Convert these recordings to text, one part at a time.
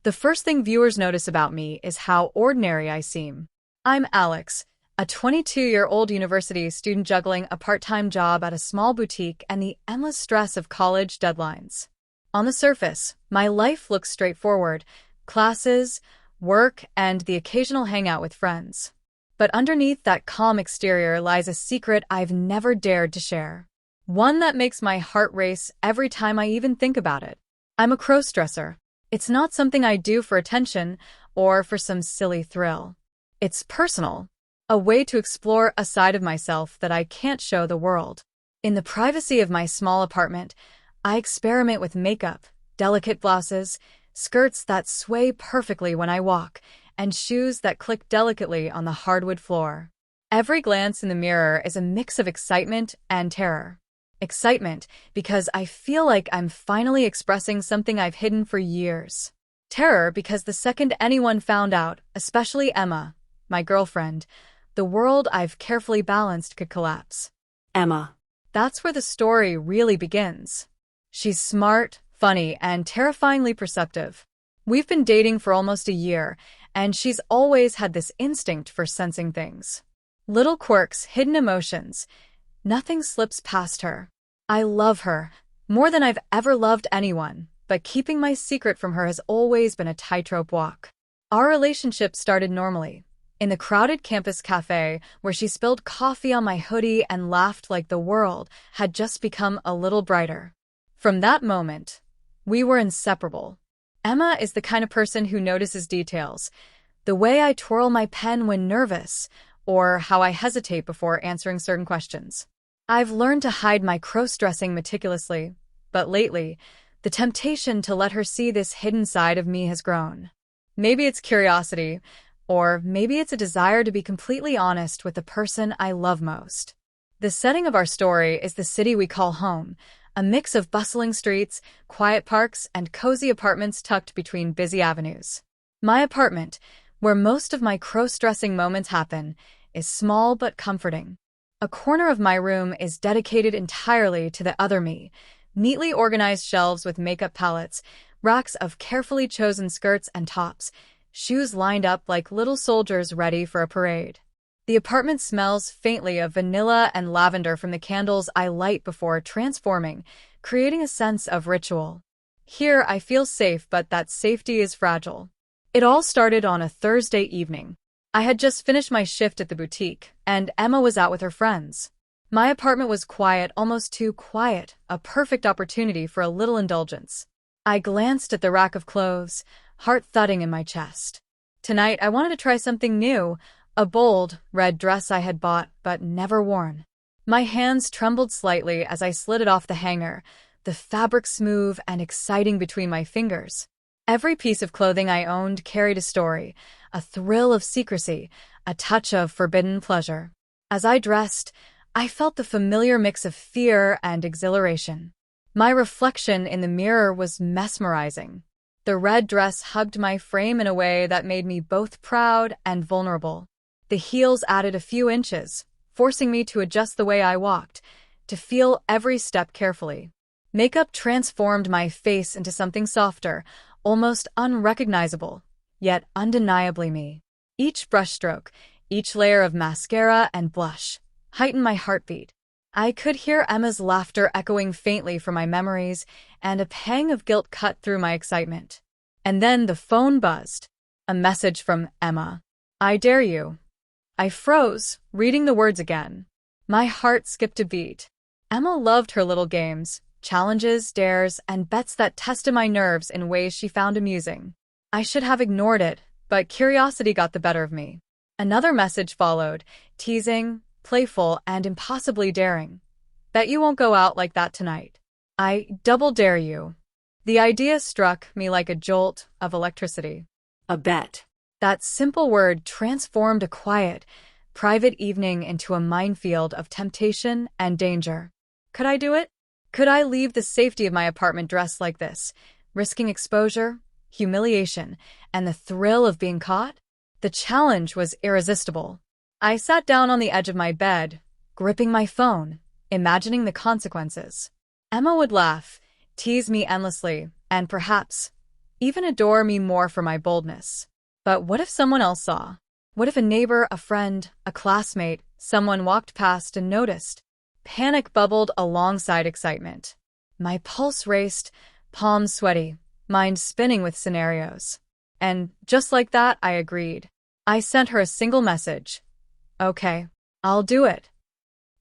The first thing viewers notice about me is how ordinary I seem. I'm Alex, a 22-year-old university student juggling a part-time job at a small boutique and the endless stress of college deadlines. On the surface, my life looks straightforward: classes, work, and the occasional hangout with friends. But underneath that calm exterior lies a secret I've never dared to share. One that makes my heart race every time I even think about it. I'm a crossdresser. It's not something I do for attention or for some silly thrill. It's personal, a way to explore a side of myself that I can't show the world. In the privacy of my small apartment, I experiment with makeup, delicate blouses, skirts that sway perfectly when I walk, and shoes that click delicately on the hardwood floor. Every glance in the mirror is a mix of excitement and terror. Excitement because I feel like I'm finally expressing something I've hidden for years. Terror because the second anyone found out, especially Emma, my girlfriend, the world I've carefully balanced could collapse. Emma. That's where the story really begins. She's smart, funny, and terrifyingly perceptive. We've been dating for almost a year, and she's always had this instinct for sensing things. Little quirks, hidden emotions. Nothing slips past her. I love her, more than I've ever loved anyone, but keeping my secret from her has always been a tightrope walk. Our relationship started normally, in the crowded campus cafe where she spilled coffee on my hoodie and laughed like the world had just become a little brighter. From that moment, we were inseparable. Emma is the kind of person who notices details, the way I twirl my pen when nervous, or how I hesitate before answering certain questions. I've learned to hide my crossdressing meticulously, but lately, the temptation to let her see this hidden side of me has grown. Maybe it's curiosity, or maybe it's a desire to be completely honest with the person I love most. The setting of our story is the city we call home, a mix of bustling streets, quiet parks, and cozy apartments tucked between busy avenues. My apartment, where most of my crossdressing moments happen, is small but comforting. A corner of my room is dedicated entirely to the other me, neatly organized shelves with makeup palettes, racks of carefully chosen skirts and tops, shoes lined up like little soldiers ready for a parade. The apartment smells faintly of vanilla and lavender from the candles I light before transforming, creating a sense of ritual. Here I feel safe, but that safety is fragile. It all started on a Thursday evening. I had just finished my shift at the boutique, and Emma was out with her friends. My apartment was quiet, almost too quiet, a perfect opportunity for a little indulgence. I glanced at the rack of clothes, heart thudding in my chest. Tonight I wanted to try something new, a bold, red dress I had bought but never worn. My hands trembled slightly as I slid it off the hanger, the fabric smooth and exciting between my fingers. Every piece of clothing I owned carried a story, a thrill of secrecy, a touch of forbidden pleasure. As I dressed, I felt the familiar mix of fear and exhilaration. My reflection in the mirror was mesmerizing. The red dress hugged my frame in a way that made me both proud and vulnerable. The heels added a few inches, forcing me to adjust the way I walked, to feel every step carefully. Makeup transformed my face into something softer, almost unrecognizable, yet undeniably me. Each brushstroke, each layer of mascara and blush, heightened my heartbeat. I could hear Emma's laughter echoing faintly from my memories, and a pang of guilt cut through my excitement. And then the phone buzzed. A message from Emma. "I dare you." I froze, reading the words again. My heart skipped a beat. Emma loved her little games, challenges, dares, and bets that tested my nerves in ways she found amusing. I should have ignored it, but curiosity got the better of me. Another message followed, teasing, playful, and impossibly daring. "Bet you won't go out like that tonight. I double dare you." The idea struck me like a jolt of electricity. A bet. That simple word transformed a quiet, private evening into a minefield of temptation and danger. Could I do it? Could I leave the safety of my apartment dressed like this, risking exposure, humiliation, and the thrill of being caught? The challenge was irresistible. I sat down on the edge of my bed, gripping my phone, imagining the consequences. Emma would laugh, tease me endlessly, and perhaps, even adore me more for my boldness. But what if someone else saw? What if a neighbor, a friend, a classmate, someone walked past and noticed? Panic bubbled alongside excitement. My pulse raced, palms sweaty, mind spinning with scenarios. And just like that, I agreed. I sent her a single message. Okay, I'll do it.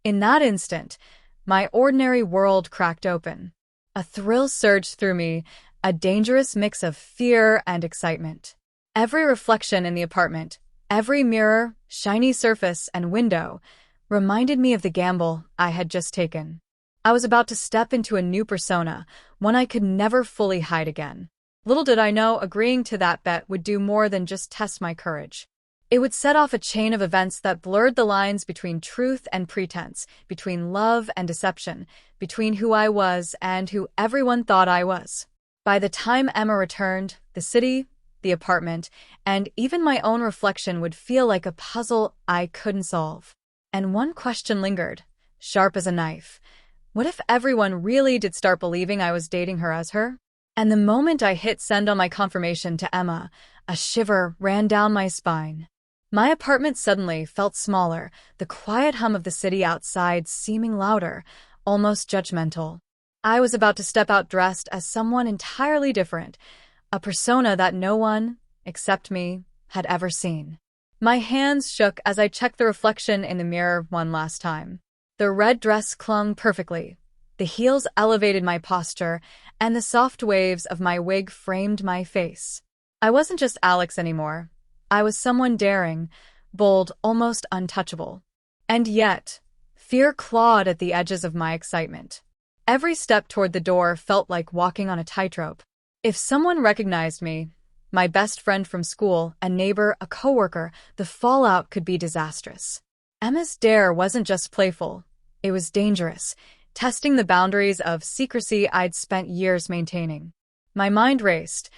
In that instant, my ordinary world cracked open. A thrill surged through me, a dangerous mix of fear and excitement. Every reflection in the apartment, every mirror, shiny surface, and window reminded me of the gamble I had just taken. I was about to step into a new persona, one I could never fully hide again. Little did I know agreeing to that bet would do more than just test my courage. It would set off a chain of events that blurred the lines between truth and pretense, between love and deception, between who I was and who everyone thought I was. By the time Emma returned, the city, the apartment, and even my own reflection would feel like a puzzle I couldn't solve. And one question lingered, sharp as a knife. What if everyone really did start believing I was dating her as her? And the moment I hit send on my confirmation to Emma, a shiver ran down my spine. My apartment suddenly felt smaller, the quiet hum of the city outside seeming louder, almost judgmental. I was about to step out dressed as someone entirely different, a persona that no one, except me, had ever seen. My hands shook as I checked the reflection in the mirror one last time. The red dress clung perfectly. The heels elevated my posture, and the soft waves of my wig framed my face. I wasn't just Alex anymore. I was someone daring, bold, almost untouchable. And yet, fear clawed at the edges of my excitement. Every step toward the door felt like walking on a tightrope. If someone recognized me, my best friend from school, a neighbor, a coworker, the fallout could be disastrous. Emma's dare wasn't just playful. It was dangerous, testing the boundaries of secrecy I'd spent years maintaining. My mind raced.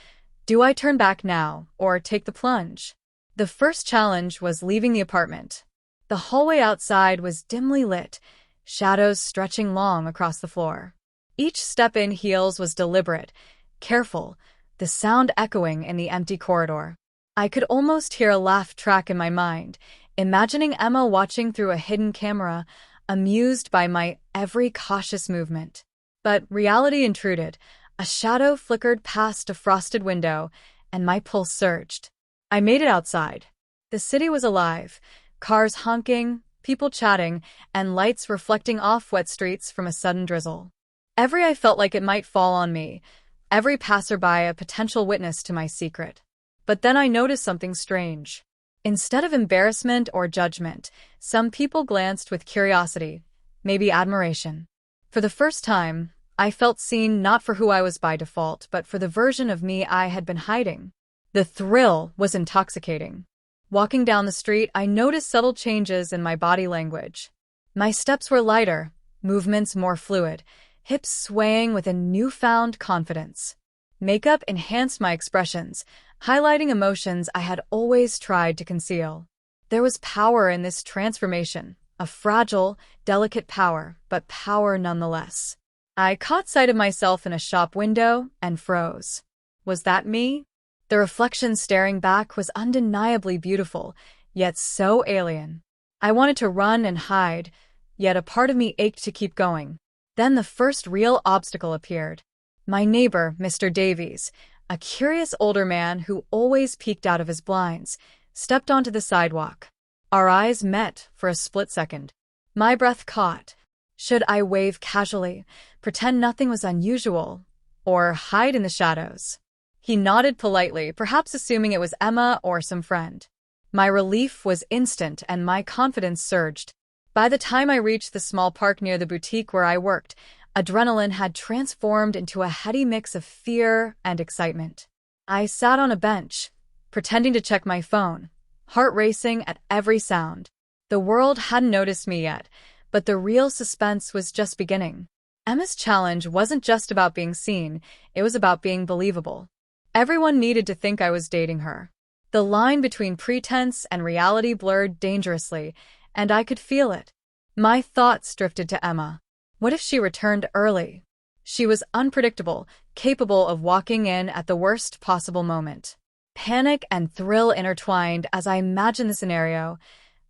Do I turn back now, or take the plunge? The first challenge was leaving the apartment. The hallway outside was dimly lit, shadows stretching long across the floor. Each step in heels was deliberate, careful, the sound echoing in the empty corridor. I could almost hear a laugh track in my mind, imagining Emma watching through a hidden camera, amused by my every cautious movement. But reality intruded. A shadow flickered past a frosted window, and my pulse surged. I made it outside. The city was alive, cars honking, people chatting, and lights reflecting off wet streets from a sudden drizzle. Every eye felt like it might fall on me, every passerby a potential witness to my secret. But then I noticed something strange. Instead of embarrassment or judgment, some people glanced with curiosity, maybe admiration. For the first time, I felt seen not for who I was by default, but for the version of me I had been hiding. The thrill was intoxicating. Walking down the street, I noticed subtle changes in my body language. My steps were lighter, movements more fluid, hips swaying with a newfound confidence. Makeup enhanced my expressions, highlighting emotions I had always tried to conceal. There was power in this transformation, a fragile, delicate power, but power nonetheless. I caught sight of myself in a shop window and froze. Was that me? The reflection staring back was undeniably beautiful, yet so alien. I wanted to run and hide, yet a part of me ached to keep going. Then the first real obstacle appeared. My neighbor, Mr. Davies, a curious older man who always peeked out of his blinds, stepped onto the sidewalk. Our eyes met for a split second. My breath caught. Should I wave casually, pretend nothing was unusual, or hide in the shadows? He nodded politely, perhaps assuming it was Emma or some friend. My relief was instant and my confidence surged. By the time I reached the small park near the boutique where I worked, adrenaline had transformed into a heady mix of fear and excitement. I sat on a bench, pretending to check my phone, heart racing at every sound. The world hadn't noticed me yet, but the real suspense was just beginning. Emma's challenge wasn't just about being seen, it was about being believable. Everyone needed to think I was dating her. The line between pretense and reality blurred dangerously, and I could feel it. My thoughts drifted to Emma. What if she returned early? She was unpredictable, capable of walking in at the worst possible moment. Panic and thrill intertwined as I imagined the scenario.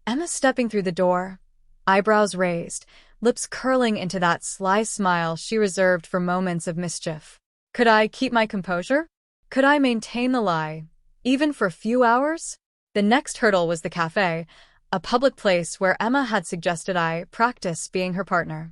Emma stepping through the door, eyebrows raised, lips curling into that sly smile she reserved for moments of mischief. Could I keep my composure? Could I maintain the lie, even for a few hours? The next hurdle was the cafe, a public place where Emma had suggested I practice being her partner.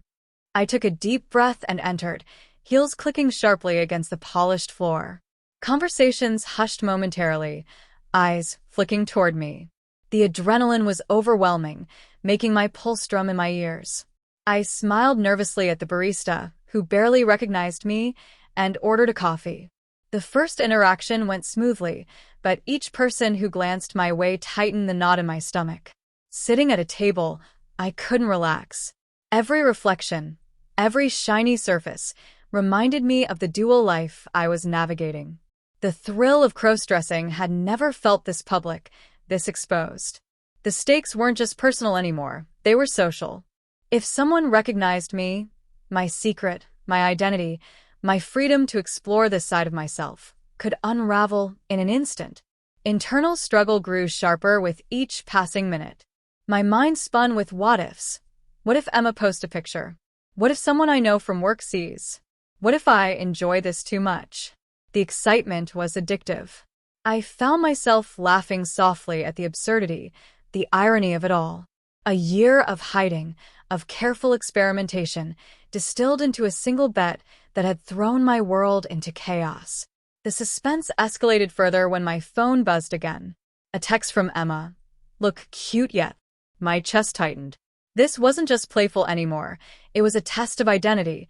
I took a deep breath and entered, heels clicking sharply against the polished floor. Conversations hushed momentarily, eyes flicking toward me. The adrenaline was overwhelming, making my pulse drum in my ears. I smiled nervously at the barista, who barely recognized me, and ordered a coffee. The first interaction went smoothly, but each person who glanced my way tightened the knot in my stomach. Sitting at a table, I couldn't relax. Every reflection, every shiny surface, reminded me of the dual life I was navigating. The thrill of crossdressing had never felt this public, this exposed. The stakes weren't just personal anymore, they were social. If someone recognized me, my secret, my identity, my freedom to explore this side of myself, could unravel in an instant. Internal struggle grew sharper with each passing minute. My mind spun with what-ifs. What if Emma posts a picture? What if someone I know from work sees? What if I enjoy this too much? The excitement was addictive. I found myself laughing softly at the absurdity, the irony of it all. A year of hiding, of careful experimentation, distilled into a single bet that had thrown my world into chaos. The suspense escalated further when my phone buzzed again. A text from Emma. Look cute yet. My chest tightened. This wasn't just playful anymore. It was a test of identity,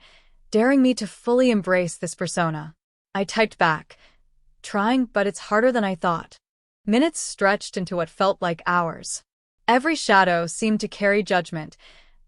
daring me to fully embrace this persona. I typed back, trying, but it's harder than I thought. Minutes stretched into what felt like hours. Every shadow seemed to carry judgment,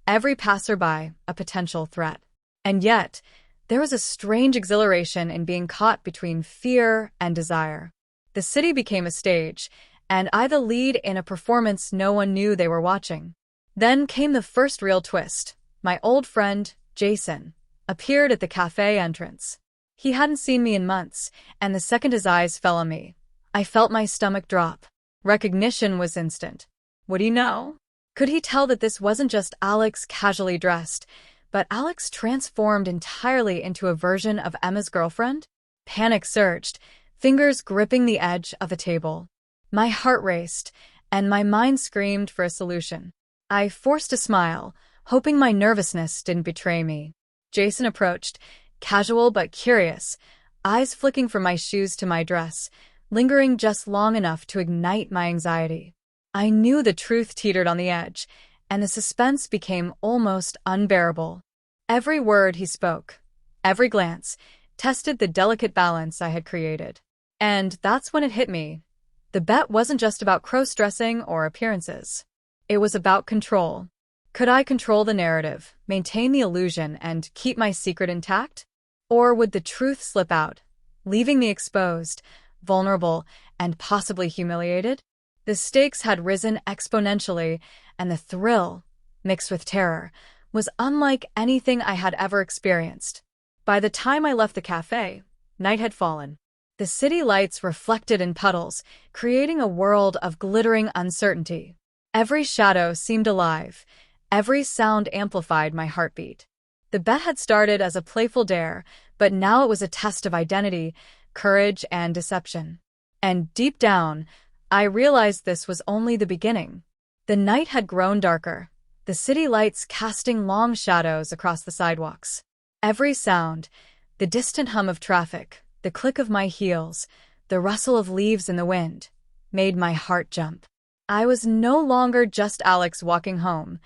every passerby a potential threat. And yet, there was a strange exhilaration in being caught between fear and desire. The city became a stage, and I the lead in a performance no one knew they were watching. Then came the first real twist. My old friend, Jason, appeared at the cafe entrance. He hadn't seen me in months, and the second his eyes fell on me, I felt my stomach drop. Recognition was instant. Would he know? Could he tell that this wasn't just Alex casually dressed, but Alex transformed entirely into a version of Emma's girlfriend? Panic surged, fingers gripping the edge of a table. My heart raced, and my mind screamed for a solution. I forced a smile, hoping my nervousness didn't betray me. Jason approached, casual but curious, eyes flicking from my shoes to my dress, lingering just long enough to ignite my anxiety. I knew the truth teetered on the edge, and the suspense became almost unbearable. Every word he spoke, every glance, tested the delicate balance I had created. And that's when it hit me. The bet wasn't just about crossdressing or appearances. It was about control. Could I control the narrative, maintain the illusion, and keep my secret intact? Or would the truth slip out, leaving me exposed, vulnerable, and possibly humiliated? The stakes had risen exponentially, and the thrill, mixed with terror, was unlike anything I had ever experienced. By the time I left the cafe, night had fallen. The city lights reflected in puddles, creating a world of glittering uncertainty. Every shadow seemed alive, every sound amplified my heartbeat. The bet had started as a playful dare, but now it was a test of identity, courage, and deception. And deep down, I realized this was only the beginning. The night had grown darker, the city lights casting long shadows across the sidewalks. Every sound, the distant hum of traffic, the click of my heels, the rustle of leaves in the wind, made my heart jump. I was no longer just Alex walking home.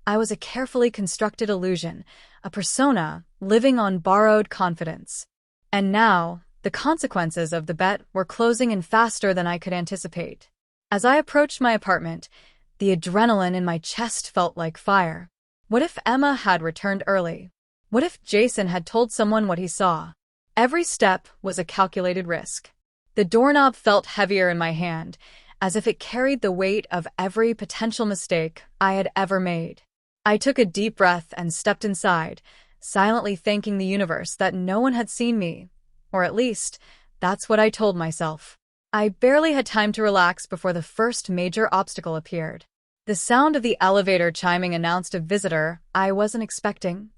I was a carefully constructed illusion, a persona living on borrowed confidence. And now, the consequences of the bet were closing in faster than I could anticipate. As I approached my apartment, the adrenaline in my chest felt like fire. What if Emma had returned early? What if Jason had told someone what he saw? Every step was a calculated risk. The doorknob felt heavier in my hand, as if it carried the weight of every potential mistake I had ever made. I took a deep breath and stepped inside, silently thanking the universe that no one had seen me. Or at least, that's what I told myself. I barely had time to relax before the first major obstacle appeared. The sound of the elevator chiming announced a visitor I wasn't expecting.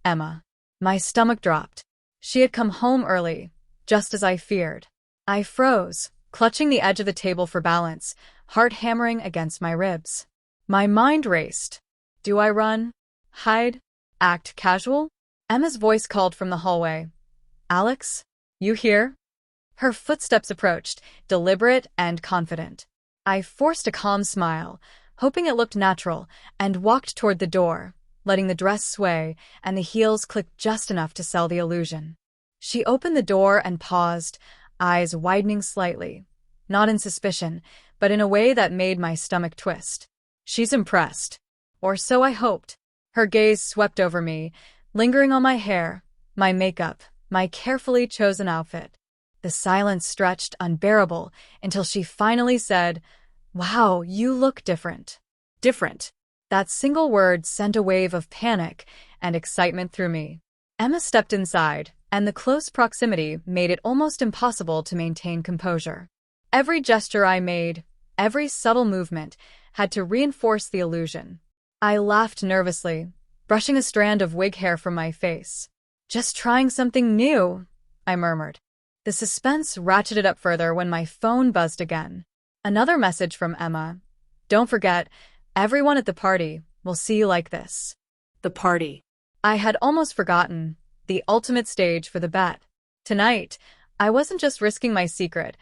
Emma. My stomach dropped. She had come home early, just as I feared. I froze, clutching the edge of the table for balance, heart hammering against my ribs. My mind raced. Do I run? Hide? Act casual? Emma's voice called from the hallway. Alex? You here? Her footsteps approached, deliberate and confident. I forced a calm smile, hoping it looked natural, and walked toward the door, letting the dress sway and the heels click just enough to sell the illusion. She opened the door and paused, eyes widening slightly, not in suspicion, but in a way that made my stomach twist. She's impressed. Or so I hoped. Her gaze swept over me, lingering on my hair, my makeup, my carefully chosen outfit. The silence stretched unbearable until she finally said, Wow, you look different. Different. That single word sent a wave of panic and excitement through me. Emma stepped inside, and the close proximity made it almost impossible to maintain composure. Every gesture I made, every subtle movement, had to reinforce the illusion. I laughed nervously, brushing a strand of wig hair from my face. Just trying something new, I murmured. The suspense ratcheted up further when my phone buzzed again. Another message from Emma. Don't forget, everyone at the party will see you like this. The party. I had almost forgotten. The ultimate stage for the bet. Tonight, I wasn't just risking my secret.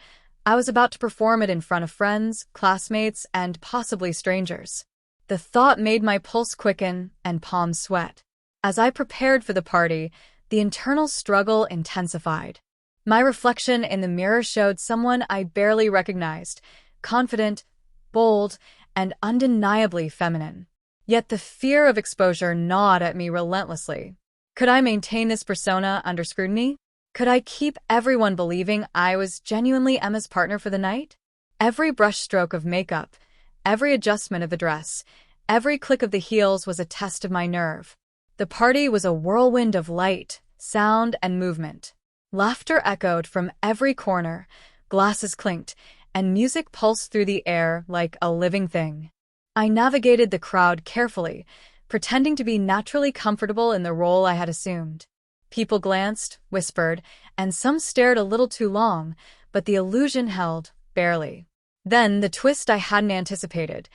I was about to perform it in front of friends, classmates, and possibly strangers. The thought made my pulse quicken and palms sweat. As I prepared for the party, the internal struggle intensified. My reflection in the mirror showed someone I barely recognized, confident, bold, and undeniably feminine. Yet the fear of exposure gnawed at me relentlessly. Could I maintain this persona under scrutiny? Could I keep everyone believing I was genuinely Emma's partner for the night? Every brushstroke of makeup, every adjustment of the dress, every click of the heels was a test of my nerve. The party was a whirlwind of light, sound, and movement. Laughter echoed from every corner, glasses clinked, and music pulsed through the air like a living thing. I navigated the crowd carefully, pretending to be naturally comfortable in the role I had assumed. People glanced, whispered, and some stared a little too long, but the illusion held, barely. Then, the twist I hadn't anticipated.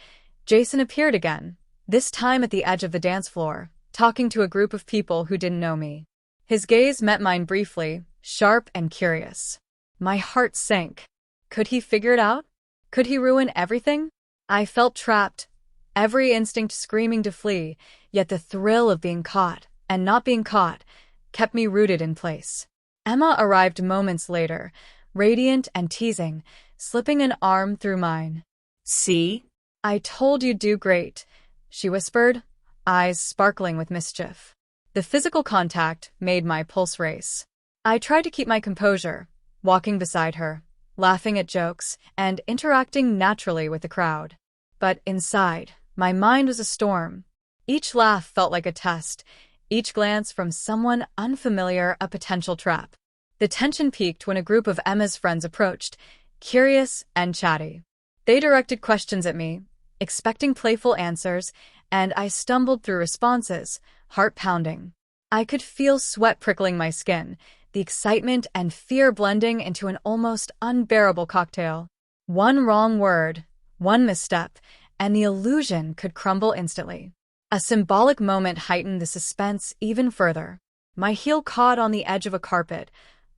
Jason appeared again, this time at the edge of the dance floor, talking to a group of people who didn't know me. His gaze met mine briefly, sharp and curious. My heart sank. Could he figure it out? Could he ruin everything? I felt trapped, every instinct screaming to flee, yet the thrill of being caught, and not being caught, kept me rooted in place. Emma arrived moments later, radiant and teasing, slipping an arm through mine. See? I told you'd do great, she whispered, eyes sparkling with mischief. The physical contact made my pulse race. I tried to keep my composure, walking beside her, laughing at jokes, and interacting naturally with the crowd. But inside, my mind was a storm. Each laugh felt like a test, each glance from someone unfamiliar a potential trap. The tension peaked when a group of Emma's friends approached, curious and chatty. They directed questions at me, expecting playful answers, and I stumbled through responses, heart pounding. I could feel sweat prickling my skin, the excitement and fear blending into an almost unbearable cocktail. One wrong word, one misstep, and the illusion could crumble instantly. A symbolic moment heightened the suspense even further. My heel caught on the edge of a carpet,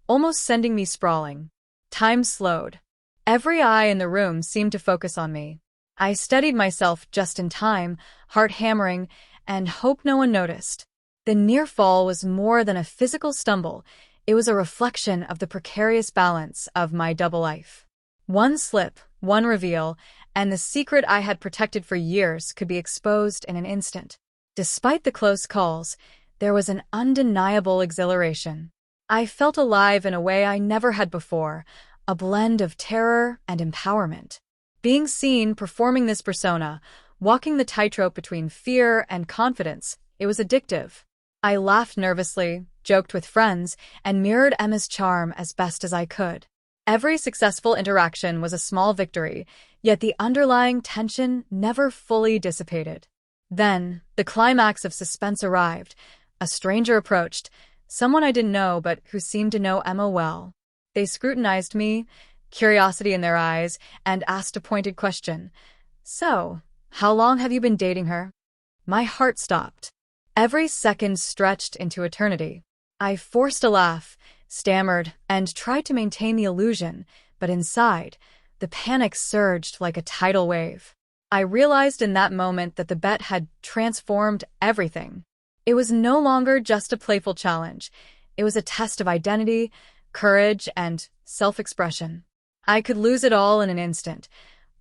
almost sending me sprawling. Time slowed. Every eye in the room seemed to focus on me. I steadied myself just in time, heart hammering, and hoped no one noticed. The near fall was more than a physical stumble. It was a reflection of the precarious balance of my double life. One slip, one reveal, and the secret I had protected for years could be exposed in an instant. Despite the close calls, there was an undeniable exhilaration. I felt alive in a way I never had before, a blend of terror and empowerment. Being seen performing this persona, walking the tightrope between fear and confidence, it was addictive. I laughed nervously, joked with friends, and mirrored Emma's charm as best as I could. Every successful interaction was a small victory, yet the underlying tension never fully dissipated. Then, the climax of suspense arrived. A stranger approached, someone I didn't know but who seemed to know Emma well. They scrutinized me, curiosity in their eyes, and asked a pointed question. "So, how long have you been dating her?" My heart stopped. Every second stretched into eternity. I forced a laugh, stammered, and tried to maintain the illusion, but inside, the panic surged like a tidal wave. I realized in that moment that the bet had transformed everything. It was no longer just a playful challenge. It was a test of identity, courage, and self-expression. I could lose it all in an instant,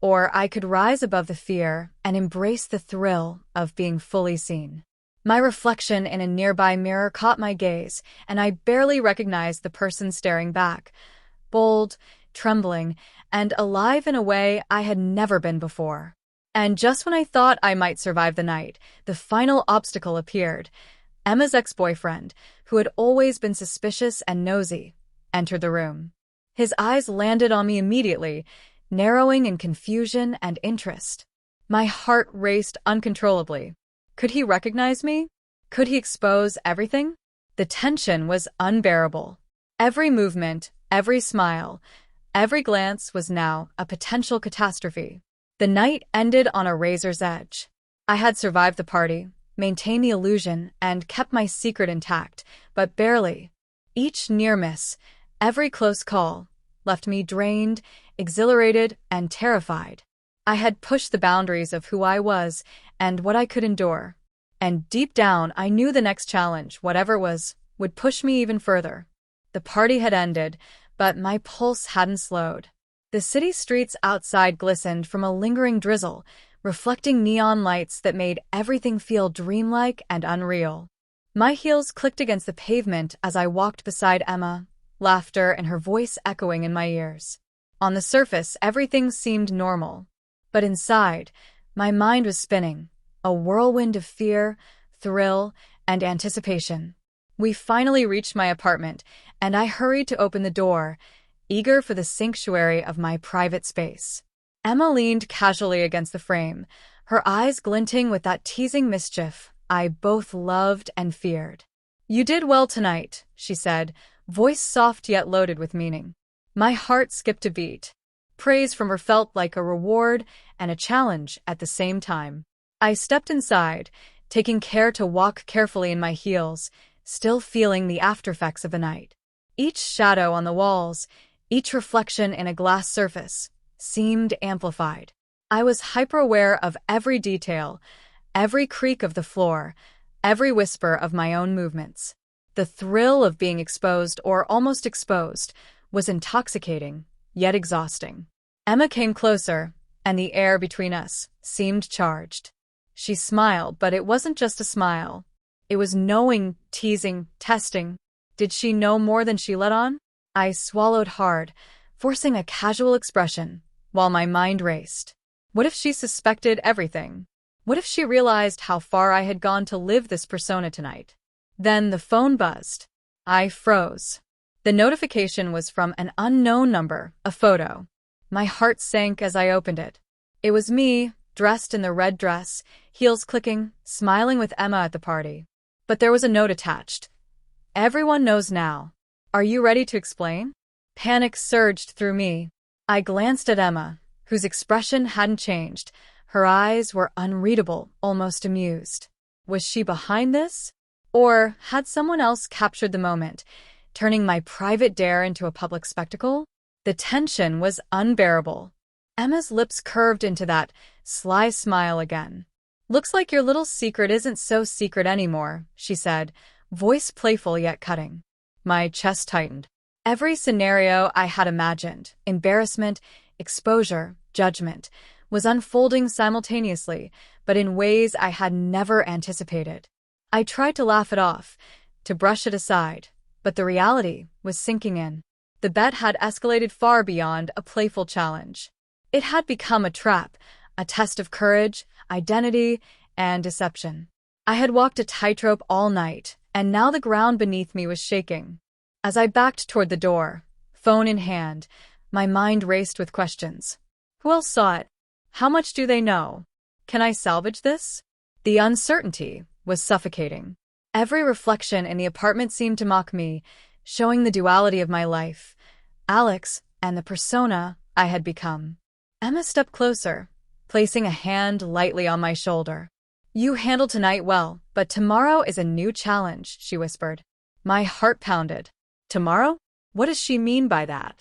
or I could rise above the fear and embrace the thrill of being fully seen. My reflection in a nearby mirror caught my gaze, and I barely recognized the person staring back. Bold, trembling, and alive in a way I had never been before. And just when I thought I might survive the night, the final obstacle appeared. Emma's ex-boyfriend, who had always been suspicious and nosy, entered the room. His eyes landed on me immediately, narrowing in confusion and interest. My heart raced uncontrollably. Could he recognize me? Could he expose everything? The tension was unbearable. Every movement, every smile, every glance was now a potential catastrophe. The night ended on a razor's edge. I had survived the party, maintained the illusion, and kept my secret intact, but barely. Each near miss, every close call, left me drained, exhilarated, and terrified. I had pushed the boundaries of who I was and what I could endure. And deep down, I knew the next challenge, whatever it was, would push me even further. The party had ended, but my pulse hadn't slowed. The city streets outside glistened from a lingering drizzle, reflecting neon lights that made everything feel dreamlike and unreal. My heels clicked against the pavement as I walked beside Emma, laughter and her voice echoing in my ears. On the surface, everything seemed normal. But inside, my mind was spinning, a whirlwind of fear, thrill, and anticipation. We finally reached my apartment, and I hurried to open the door, eager for the sanctuary of my private space. Emma leaned casually against the frame, her eyes glinting with that teasing mischief I both loved and feared. "You did well tonight," she said, voice soft yet loaded with meaning. My heart skipped a beat. Praise from her felt like a reward and a challenge at the same time. I stepped inside, taking care to walk carefully in my heels, still feeling the aftereffects of the night. Each shadow on the walls, each reflection in a glass surface, seemed amplified. I was hyper-aware of every detail, every creak of the floor, every whisper of my own movements. The thrill of being exposed or almost exposed was intoxicating, yet exhausting. Emma came closer, and the air between us seemed charged. She smiled, but it wasn't just a smile. It was knowing, teasing, testing. Did she know more than she let on? I swallowed hard, forcing a casual expression, while my mind raced. What if she suspected everything? What if she realized how far I had gone to live this persona tonight? Then the phone buzzed. I froze. The notification was from an unknown number, a photo. My heart sank as I opened it. It was me, dressed in the red dress, heels clicking, smiling with Emma at the party. But there was a note attached. "Everyone knows now. Are you ready to explain?" Panic surged through me. I glanced at Emma, whose expression hadn't changed. Her eyes were unreadable, almost amused. Was she behind this? Or had someone else captured the moment, turning my private dare into a public spectacle? The tension was unbearable. Emma's lips curved into that sly smile again. "Looks like your little secret isn't so secret anymore," she said, voice playful yet cutting. My chest tightened. Every scenario I had imagined, embarrassment, exposure, judgment, was unfolding simultaneously, but in ways I had never anticipated. I tried to laugh it off, to brush it aside, but the reality was sinking in. The bet had escalated far beyond a playful challenge. It had become a trap, a test of courage, identity, and deception. I had walked a tightrope all night, and now the ground beneath me was shaking. As I backed toward the door, phone in hand, my mind raced with questions. Who else saw it? How much do they know? Can I salvage this? The uncertainty was suffocating. Every reflection in the apartment seemed to mock me, showing the duality of my life, Alex, and the persona I had become. Emma stepped closer, placing a hand lightly on my shoulder. You handled tonight well, but tomorrow is a new challenge, she whispered. My heart pounded. Tomorrow? What does she mean by that?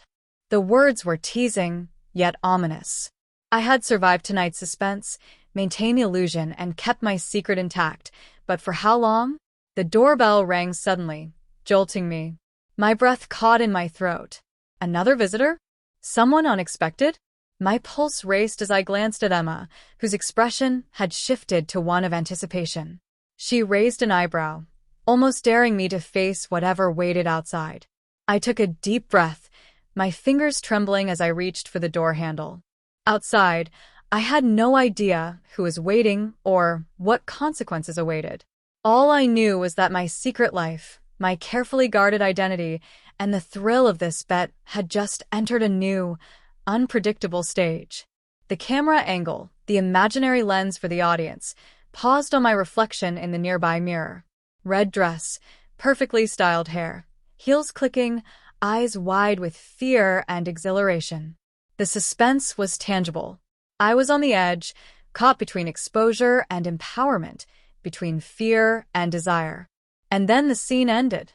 The words were teasing, yet ominous. I had survived tonight's suspense, maintained the illusion, and kept my secret intact, but for how long? The doorbell rang suddenly, jolting me. My breath caught in my throat. Another visitor? Someone unexpected? My pulse raced as I glanced at Emma, whose expression had shifted to one of anticipation. She raised an eyebrow, almost daring me to face whatever waited outside. I took a deep breath, my fingers trembling as I reached for the door handle. Outside, I had no idea who was waiting or what consequences awaited. All I knew was that my secret life, my carefully guarded identity, and the thrill of this bet had just entered a new, unpredictable stage. The camera angle, the imaginary lens for the audience, paused on my reflection in the nearby mirror. Red dress, perfectly styled hair, heels clicking, eyes wide with fear and exhilaration. The suspense was tangible. I was on the edge, caught between exposure and empowerment, between fear and desire. And then the scene ended.